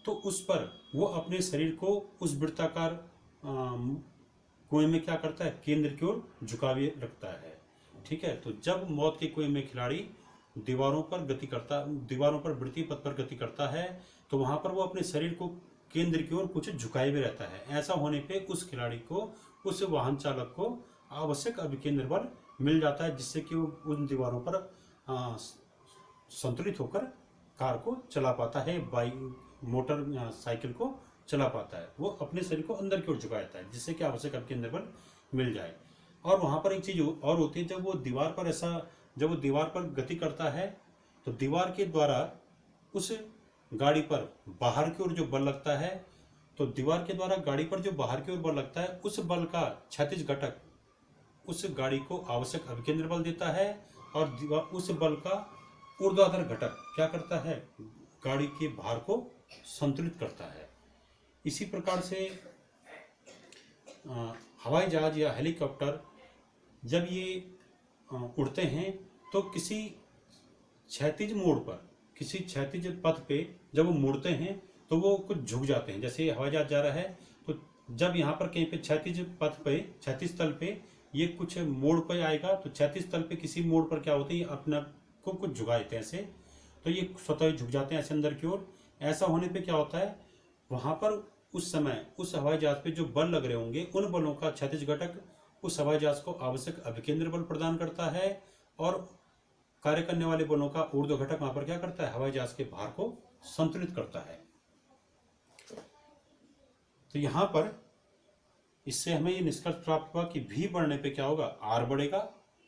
तो उस पर वो अपने शरीर को उस वृत्ताकार कुएं में क्या करता है, केंद्र की ओर झुकावे रखता है। ठीक है, तो जब मौत के कुएं में खिलाड़ी दीवारों पर वृत्तीय पथ पर गति करता है तो वहां पर वो अपने शरीर को केंद्र की ओर कुछ झुकाए हुए रहता है। ऐसा होने पे उस खिलाड़ी को, उस वाहन चालक को आवश्यक अभिकेंद्र बल मिल जाता है, जिससे कि वो उन दीवारों पर संतुलित होकर कार को चला पाता है, बाइक मोटर साइकिल को चला पाता है। वो अपने शरीर को अंदर की ओर झुकाता है जिससे कि आवश्यक अभिकेंद्र बल मिल जाए। और वहां पर एक चीज और होती है, जब वो दीवार पर गति करता है तो दीवार के द्वारा उस गाड़ी पर बाहर की ओर जो बल लगता है, तो दीवार के द्वारा गाड़ी पर जो बाहर की ओर बल लगता है उस बल का क्षैतिज घटक उस गाड़ी को आवश्यक अभिकेंद्र बल देता है और उस बल का ऊर्ध्वाधर घटक क्या करता है, गाड़ी के भार को संतुलित करता है। इसी प्रकार से हवाई जहाज या हेलीकॉप्टर जब ये उड़ते हैं तो किसी क्षैतिज मोड़ पर, किसी क्षैतिज पथ पे जब वो मुड़ते हैं तो वो कुछ झुक जाते हैं। जैसे हवाई जहाज जा रहा है तो जब यहाँ पर कहीं पे क्षैतिज पथ पे, क्षैतिज तल पे ये कुछ मोड़ पे आएगा तो क्षैतिज तल पे किसी मोड़ पर क्या होते हैं, ये अपने को कुछ झुका देते हैं ऐसे, तो ये स्वतः झुक जाते हैं ऐसे अंदर की ओर। ऐसा होने पे क्या होता है, वहां पर उस समय उस हवाई जहाज पे जो बल लग रहे होंगे उन बलों का क्षैतिज घटक उस हवाई जहाज को आवश्यक अभिकेंद्र बल प्रदान करता है और कार्य करने वाले बलों का ऊर्ध्व घटक वहां पर क्या करता है, हवाई जहाज के भार को संतुलित करता है। तो यहां पर इससे हमें ये निष्कर्ष प्राप्त हुआ कि V बढ़ने पे क्या होगा, R बढ़ेगा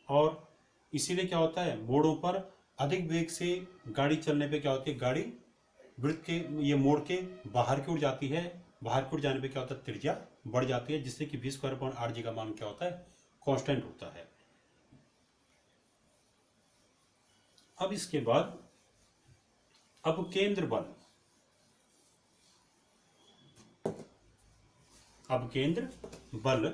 और इसीलिए क्या होता है, मोड़ों पर अधिक वेग से गाड़ी चलने पे क्या होती है, गाड़ी वृत्त के ये मोड़ के बाहर की ओर जाती है। बाहर की ओर जाने पे क्या होता है, त्रिज्या बढ़ जाती है, जिससे कि V² का मान क्या होता है, कांस्टेंट होता है। अब इसके बाद अपकेंद्र बल, अपकेंद्र बल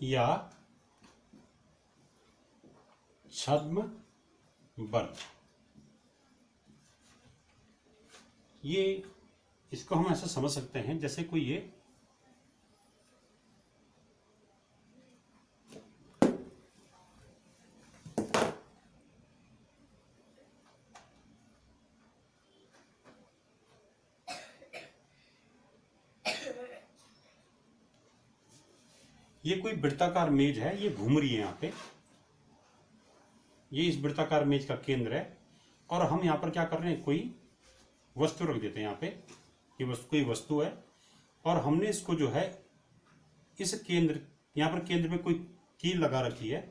या छद्म बल, ये इसको हम ऐसा समझ सकते हैं जैसे कोई ये कोई वृत्ताकार मेज है, ये घूम रही है यहाँ पे, ये इस वृत्ताकार मेज का केंद्र है और हम यहाँ पर क्या कर रहे हैं, कोई वस्तु रख देते हैं यहाँ पे, ये कोई वस्तु है और हमने इसको जो है इस केंद्र, यहाँ पर केंद्र में कोई कील लगा रखी है,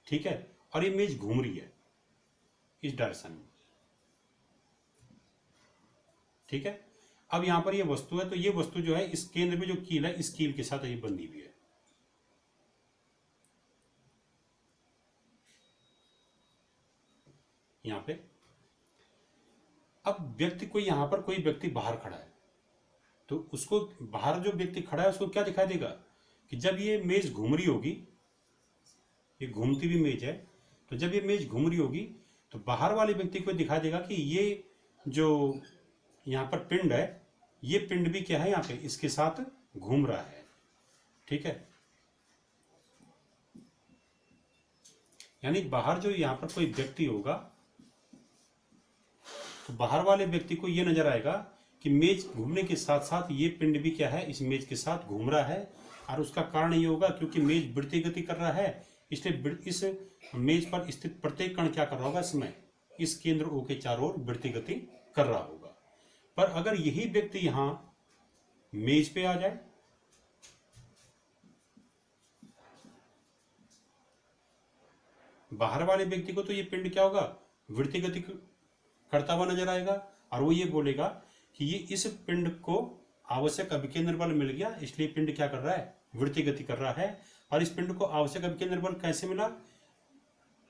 ठीक है, और ये मेज घूम रही है इस डायरेक्शन में, ठीक है। अब यहाँ पर ये वस्तु है तो ये वस्तु जो है इस केंद्र में जो कील है, इस कील के साथ ये बंधी हुई है। यहाँ पे अब व्यक्ति को, यहाँ पर कोई व्यक्ति बाहर खड़ा है, तो उसको बाहर जो व्यक्ति खड़ा है उसको क्या दिखाई देगा कि जब ये मेज घूम रही होगी, ये घूमती हुई मेज है, तो जब ये मेज घूम रही होगी तो बाहर वाले व्यक्ति को दिखाई देगा कि ये जो यहाँ पर पिंड है, ये पिंड भी क्या है, यहाँ पे इसके साथ घूम रहा है। ठीक है, यानी बाहर जो यहाँ पर कोई व्यक्ति होगा तो बाहर वाले व्यक्ति को ये नजर आएगा कि मेज घूमने के साथ साथ ये पिंड भी क्या है, इस मेज के साथ घूम रहा है। और उसका कारण ये होगा क्योंकि मेज बढ़ती गति कर रहा है, इसलिए इस मेज पर स्थित प्रत्येक कण क्या कर रहा होगा, इसमें इस केंद्र O के चारों ओर बढ़ती गति कर रहा होगा। पर अगर यही व्यक्ति यहां मेज पे आ जाए, बाहर वाले व्यक्ति को तो ये पिंड क्या होगा, वृत्ति गति करता हुआ नजर आएगा, और वो ये बोलेगा कि ये इस पिंड को आवश्यक अभिकेंद्र बल मिल गया, इसलिए पिंड क्या कर रहा है, वृत्ति गति कर रहा है। और इस पिंड को आवश्यक अभिकेंद्र बल कैसे मिला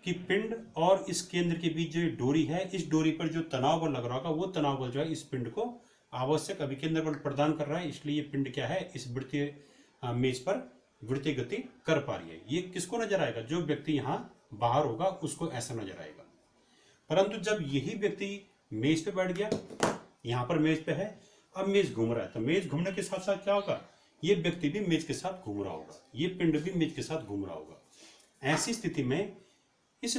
कि पिंड और इस केंद्र के बीच जो डोरी है, इस डोरी पर जो तनाव बल लग रहा होगा, वो तनाव बल जो है इस पिंड को आवश्यक अभिकेंद्र बल प्रदान कर रहा है, इसलिए ये पिंड क्या है, इस वृत्तीय मेज पर वृत्तीय गति कर पा रही है। ये किसको नजर आएगा, जो व्यक्ति यहाँ बाहर होगा उसको ऐसा नजर आएगा। परंतु जब यही व्यक्ति मेज पे बैठ गया, यहाँ पर मेज पे है, अब मेज घूम रहा है, तो मेज घूमने के साथ साथ क्या होगा, ये व्यक्ति भी मेज के साथ घूम रहा होगा, ये पिंड भी मेज के साथ घूम रहा होगा। ऐसी स्थिति में इस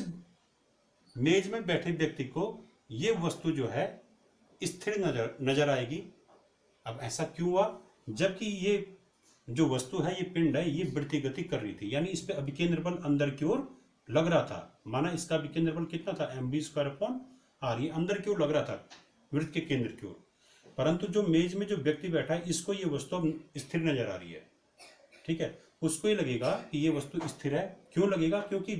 मेज में बैठे व्यक्ति को ये वस्तु जो है स्थिर नजर आएगी। अब ऐसा क्यों हुआ, जबकि ये जो वस्तु है, ये पिंड है, ये बढ़ती गति कर रही थी, यानी इस पे अभिकेंद्र बल अंदर की ओर लग रहा था। माना इसका अभिकेंद्र बल कितना था, mv²/r, ये अंदर की ओर लग रहा था वृत्त के केंद्र की ओर। परंतु जो मेज में जो व्यक्ति बैठा है, इसको ये वस्तु स्थिर नजर आ रही है। ठीक है, उसको ये लगेगा कि ये वस्तु स्थिर है। क्यों लगेगा, क्योंकि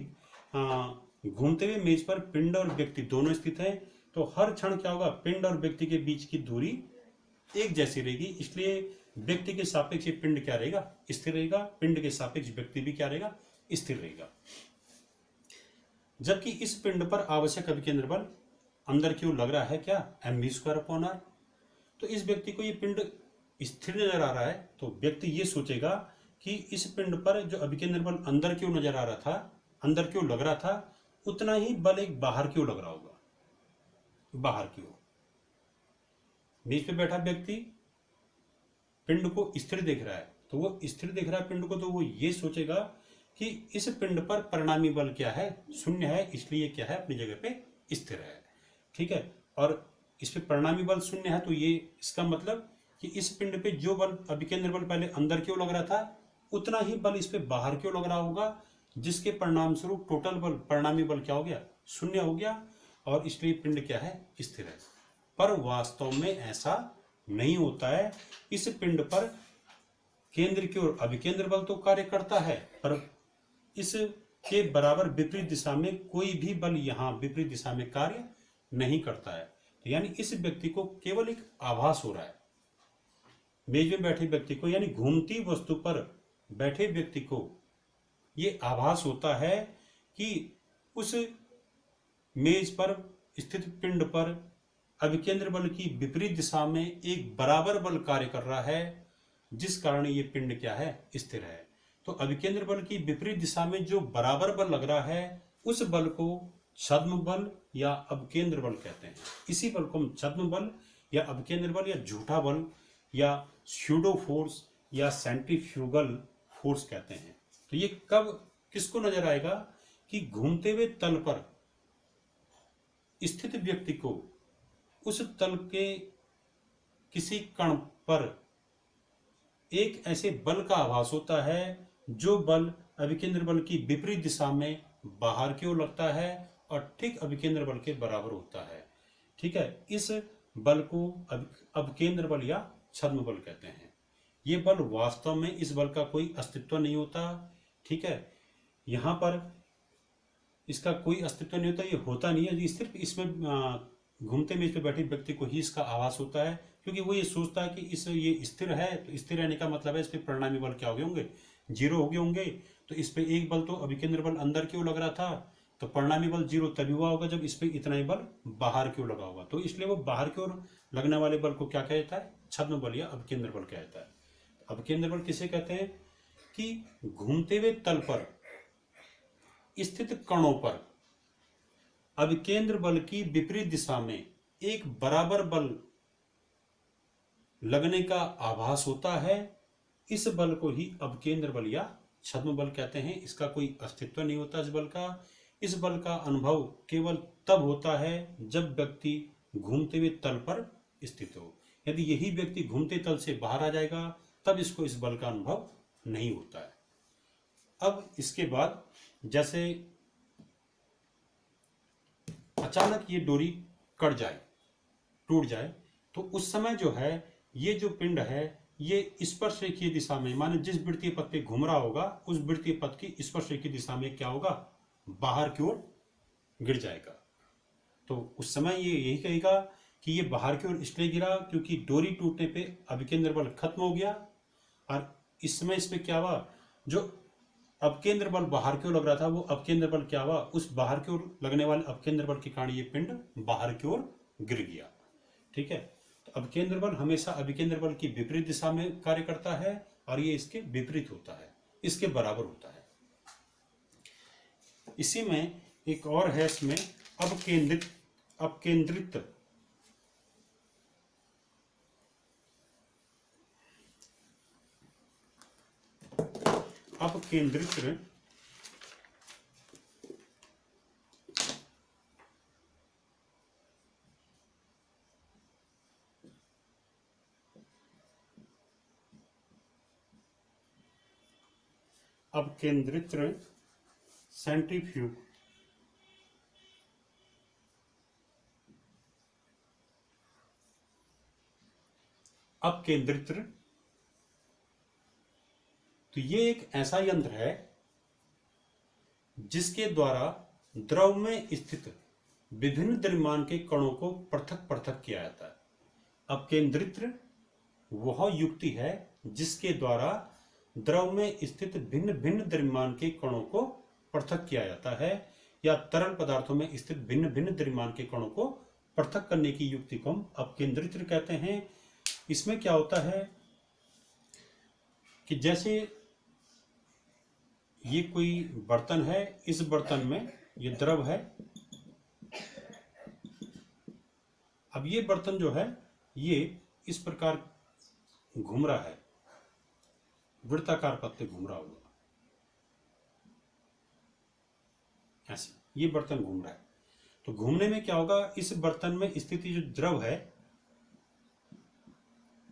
घूमते हुए मेज पर पिंड और व्यक्ति दोनों स्थित हैं, तो हर क्षण क्या होगा, पिंड और व्यक्ति के बीच की दूरी एक जैसी रहेगी, इसलिए व्यक्ति के सापेक्ष पिंड क्या रहेगा, स्थिर रहेगा, पिंड के सापेक्ष व्यक्ति भी क्या रहेगा, स्थिर रहेगा। जबकि इस पिंड पर आवश्यक अभिकेंद्र बल अंदर की ओर लग रहा है क्या, mv²/r। तो इस व्यक्ति को ये पिंड स्थिर नजर आ रहा है, तो व्यक्ति ये सोचेगा कि इस पिंड पर जो अभिकेंद्र बल अंदर की ओर नजर आ रहा था, अंदर की ओर लग रहा था, उतना ही बल एक बाहर की ओर लग रहा होगा, बाहर की ओर। मेज पे बैठा व्यक्ति पिंड को स्थिर देख रहा है, तो वो स्थिर देख रहा है पिंड को, तो वो ये सोचेगा कि इस पिंड पर परिणामी बल क्या है, शून्य है, इसलिए क्या है, अपनी जगह पे स्थिर है। ठीक है, और इस पे परिणामी बल शून्य है, तो ये इसका मतलब कि इस पिंड पे जो बल अभिकेंद्र बल पहले अंदर की ओर लग रहा था, उतना ही बल इस पे बाहर की ओर लग रहा होगा, जिसके परिणाम स्वरूप टोटल बल, परिणामी बल क्या हो गया, शून्य हो गया, और इसलिए पिंड क्या है, स्थिर है। पर वास्तव में ऐसा नहीं होता है। इस पिंड पर केंद्र की ओर अभिकेंद्र बल तो कार्य करता है, पर इसके बराबर विपरीत दिशा में कोई भी बल यहाँ विपरीत दिशा में कार्य नहीं करता है। तो यानी इस व्यक्ति को केवल एक आभास हो रहा है, मेज में बैठे व्यक्ति को, यानी घूमती वस्तु पर बैठे व्यक्ति को ये आभास होता है कि उस मेज पर स्थित पिंड पर अभिकेंद्र बल की विपरीत दिशा में एक बराबर बल कार्य कर रहा है, जिस कारण ये पिंड क्या है, स्थिर है। तो अभिकेंद्र बल की विपरीत दिशा में जो बराबर बल लग रहा है, उस बल को छद्म बल या अवकेंद्र बल कहते हैं। इसी बल को हम छद्म बल या अवकेंद्र बल या झूठा बल या स्यूडो फोर्स या सेंट्रीफ्यूगल फोर्स कहते हैं। तो ये कब किसको नजर आएगा कि घूमते हुए तल पर स्थित व्यक्ति को उस तल के किसी कण पर एक ऐसे बल का आभास होता है जो बल अभिकेंद्र बल की विपरीत दिशा में बाहर की ओर लगता है और ठीक अभिकेंद्र बल के बराबर होता है। ठीक है, इस बल को अवकेंद्र बल या छद्म बल कहते हैं। ये बल वास्तव में, इस बल का कोई अस्तित्व नहीं होता। ठीक है, यहाँ पर इसका कोई अस्तित्व नहीं होता, ये होता नहीं है, सिर्फ इसमें घूमते मेज पे बैठे व्यक्ति को ही इसका आभास होता है, क्योंकि वो ये सोचता है कि ये स्थिर है, तो स्थिर रहने का मतलब है इस पे परिणामी बल क्या हो गए होंगे, 0 हो गए होंगे। तो इस पे एक बल तो अभिकेंद्र बल अंदर की ओर लग रहा था, तो परिणामी बल 0 तभी हुआ होगा जब इस पे इतना ही बल बाहर की ओर लगा होगा, तो इसलिए वो बाहर की ओर लगने वाले बल को क्या कहता है, छद्म बल या अपकेंद्र बल कहता है। अपकेंद्र बल किसे कहते हैं कि घूमते हुए तल पर स्थित कणों पर अभिकेंद्र बल की विपरीत दिशा में एक बराबर बल लगने का आभास होता है, इस बल को ही अपकेंद्र बल या छद्म बल कहते हैं। इसका कोई अस्तित्व नहीं होता इस बल का। इस बल का अनुभव केवल तब होता है जब व्यक्ति घूमते हुए तल पर स्थित हो। यदि यही व्यक्ति घूमते तल से बाहर आ जाएगा तब इसको इस बल का अनुभव नहीं होता है। अब इसके बाद जैसे अचानक ये डोरी कट जाए, टूट जाए, तो उस समय जो है ये जो पिंड है ये स्पर्श रेखीय दिशा में, माने जिस वृत्तीय पथ पे घूम रहा होगा उस वृत्तीय पथ की स्पर्श रेखीय दिशा में क्या होगा, बाहर की ओर गिर जाएगा। तो उस समय ये यही कहेगा कि ये बाहर की ओर इसलिए गिरा क्योंकि डोरी टूटने पे अभिकेंद्र बल खत्म हो गया, और इस समय इस पे क्या हुआ, जो अपकेंद्र बल बाहर की ओर लग रहा था वो अपकेंद्र बल क्या हुआ, उस बाहर की ओर लगने वाले अपकेंद्र बल के कारण ये पिंड बाहर की ओर गिर गया। ठीक है, तो अपकेंद्र बल हमेशा अभिकेंद्र बल की विपरीत दिशा में कार्य करता है और ये इसके विपरीत होता है, इसके बराबर होता है। इसी में एक और है, इसमें अपकेंद्रित अपकेंद्रित अपकेंद्रित अपकेंद्रित सेंट्रीफ्यूग अपकेंद्रित, तो ये एक ऐसा यंत्र है जिसके द्वारा द्रव में स्थित विभिन्न द्रव्यमान के कणों को पृथक पृथक किया जाता है। अपकेंद्रित वह युक्ति है जिसके द्वारा द्रव में स्थित भिन्न भिन्न द्रव्यमान के कणों को पृथक किया जाता है, या तरल पदार्थों में स्थित भिन्न भिन्न द्रव्यमान के कणों को पृथक करने की युक्ति को हम अपकेंद्रित कहते हैं। इसमें क्या होता है कि जैसे ये कोई बर्तन है, इस बर्तन में ये द्रव है, अब ये बर्तन जो है ये इस प्रकार घूम रहा है, वृत्ताकार पथ पे घूम रहा होगा, ऐसे ये बर्तन घूम रहा है। तो घूमने में क्या होगा, इस बर्तन में स्थिति जो द्रव है,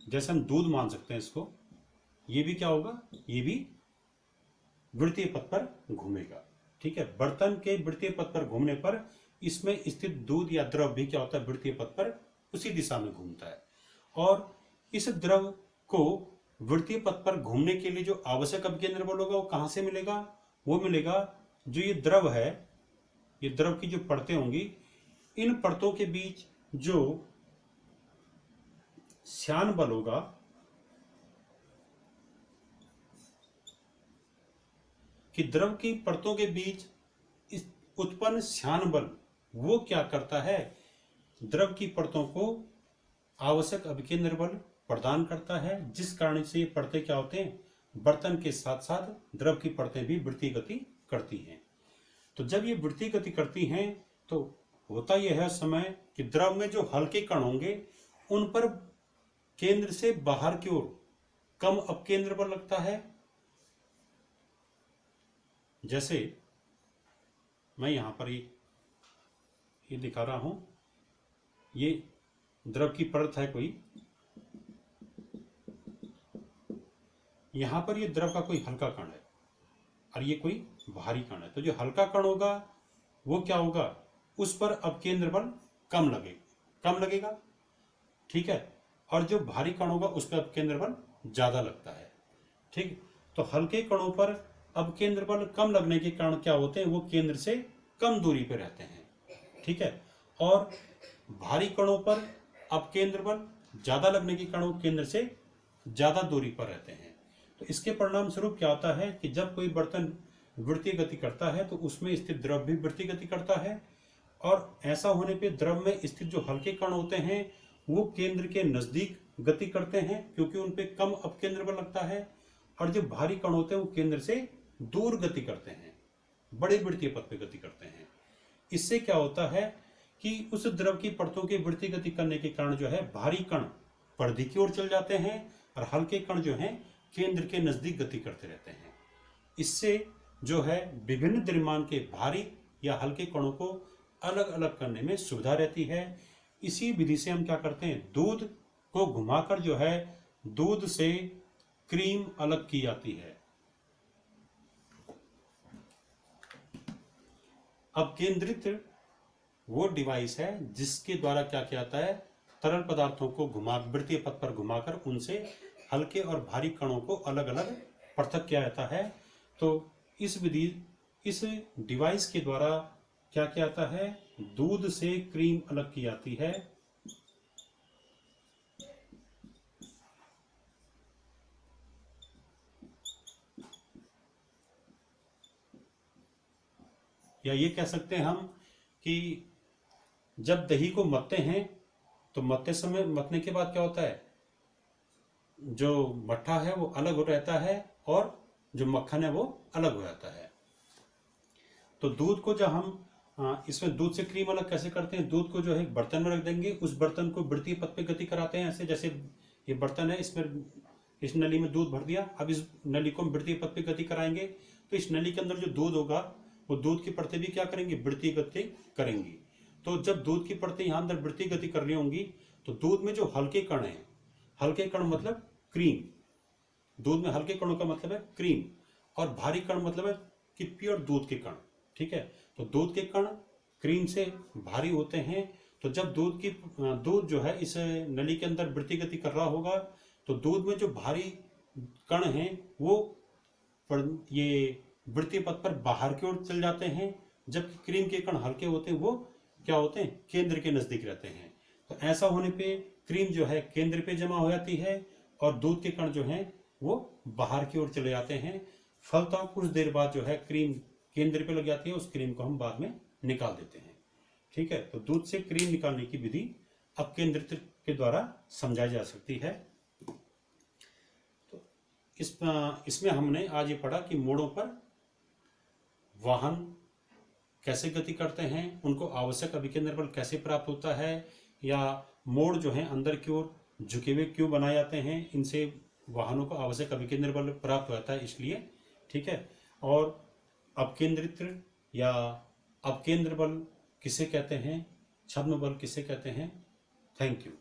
जैसे हम दूध मान सकते हैं इसको, ये भी क्या होगा, ये भी वृत्तीय पथ पर घूमेगा। ठीक है, बर्तन के वृत्तीय पथ पर घूमने पर इसमें स्थित दूध या द्रव भी क्या होता है, वृत्तीय पथ पर उसी दिशा में घूमता है। और इस द्रव को वृत्तीय पथ पर घूमने के लिए जो आवश्यक अपकेंद्र बल होगा वो कहां से मिलेगा, वो मिलेगा जो ये द्रव है, ये द्रव की जो परतें होंगी, इन परतों के बीच जो श्यान बल होगा, कि द्रव की परतों के बीच उत्पन्न श्यान बल वो क्या करता है, द्रव की परतों को आवश्यक अभिकेंद्र बल प्रदान करता है, जिस कारण से ये परतें क्या होते हैं, बर्तन के साथ साथ द्रव की परतें भी वृत्तीय गति करती हैं। तो जब ये वृत्तीय गति करती हैं तो होता यह है समय कि द्रव में जो हल्के कण होंगे उन पर केंद्र से बाहर की ओर कम अपकेंद्र बल लगता है। जैसे मैं यहां पर ये दिखा रहा हूं, ये द्रव की परत है कोई, यहां पर ये द्रव का कोई हल्का कण है और ये कोई भारी कण है। तो जो हल्का कण होगा वो क्या होगा, उस पर अपकेंद्र बल कम लगेगा। ठीक है, और जो भारी कण होगा उस पर अपकेंद्र बल ज्यादा लगता है। ठीक, तो हल्के कणों पर अपकेंद्र बल कम लगने के कारण क्या होते हैं, वो केंद्र से कम दूरी पर रहते हैं। ठीक है, और भारी कणों पर अपकेंद्र बल ज्यादा लगने के कारण वो केंद्र से ज्यादा दूरी पर रहते हैं। तो इसके परिणाम स्वरूप क्या होता है कि जब कोई बर्तन वृत्तीय गति करता है तो उसमें स्थित द्रव भी वृत्तीय गति करता है। और ऐसा होने पे द्रव में स्थित जो हल्के कण होते हैं वो केंद्र के नजदीक गति करते हैं क्योंकि उन पे कम अपकेंद्र बल लगता है, और जो भारी कण होते हैं वो केंद्र से दूर गति करते हैं, बड़े वृत्तीय पथ पे गति करते हैं। इससे क्या होता है कि उस द्रव की परतों की वृत्तीय गति करने के कारण जो है भारी कण परिधि की ओर चल जाते हैं और हल्के कण जो हैं केंद्र के नजदीक गति करते रहते हैं। इससे जो है विभिन्न द्रव्यमान के भारी या हल्के कणों को अलग अलग करने में सुविधा रहती है। इसी विधि से हम क्या करते हैं, दूध को घुमाकर जो है दूध से क्रीम अलग की जाती है। अब केंद्रित वो डिवाइस है जिसके द्वारा क्या किया जाता है, तरल पदार्थों को वृत्तीय पथ पर घुमाकर उनसे हल्के और भारी कणों को अलग अलग पृथक किया जाता है। तो इस डिवाइस के द्वारा क्या किया जाता है, दूध से क्रीम अलग की जाती है। या ये कह सकते हैं हम कि जब दही को मथते हैं तो मथने के बाद क्या होता है, जो मट्ठा है वो अलग हो रहता है और जो मक्खन है वो अलग हो जाता है। तो दूध को जब हम इसमें दूध से क्रीम अलग कैसे करते हैं, दूध को जो है एक बर्तन में रख देंगे, उस बर्तन को वृत्तीय पथ पे गति कराते हैं। ऐसे जैसे ये बर्तन है, इसमें इस नली में दूध भर दिया, अब इस नली को हम वृत्तीय पथ पे गति कराएंगे तो इस नली के अंदर जो दूध होगा वो दूध की परतें भी क्या करेंगी, वृत्तीय गति करेंगी। तो जब दूध की परतें यहाँ अंदर वृत्तीय गति कर रही होंगी तो दूध में जो हल्के कण हैं, हल्के कण मतलब क्रीम, दूध में हल्के कणों का मतलब है क्रीम, और भारी कण मतलब है कि प्योर दूध के कण। ठीक है, तो दूध के कण क्रीम से भारी होते हैं। तो जब दूध जो है इस नली के अंदर वृत्तीय गति कर रहा होगा तो दूध में जो भारी कण हैं वो ये वृत्तीय पथ पर बाहर की ओर चल जाते हैं, जबकि क्रीम के कण हल्के होते हैं वो क्या होते हैं, केंद्र के नजदीक रहते हैं। तो ऐसा होने पे क्रीम जो है केंद्र पे जमा हो जाती है और दूध के कण जो हैं वो बाहर की ओर चले जाते हैं। फलतः कुछ देर बाद जो है क्रीम केंद्र पे लग जाती है, उस क्रीम को हम बाद में निकाल देते हैं। ठीक है, तो दूध से क्रीम निकालने की विधि अपकेंद्रित के द्वारा समझाई जा सकती है। तो इसमें हमने आज ये पढ़ा कि मोड़ों पर वाहन कैसे गति करते हैं, उनको आवश्यक अभिकेंद्र बल कैसे प्राप्त होता है, या मोड़ जो है अंदर की ओर झुके हुए क्यों बनाए जाते हैं, इनसे वाहनों को आवश्यक अभिकेंद्र बल प्राप्त होता है इसलिए। ठीक है, और अपकेंद्रित या अपकेंद्र बल किसे कहते हैं, छद्म बल किसे कहते हैं। Thank you.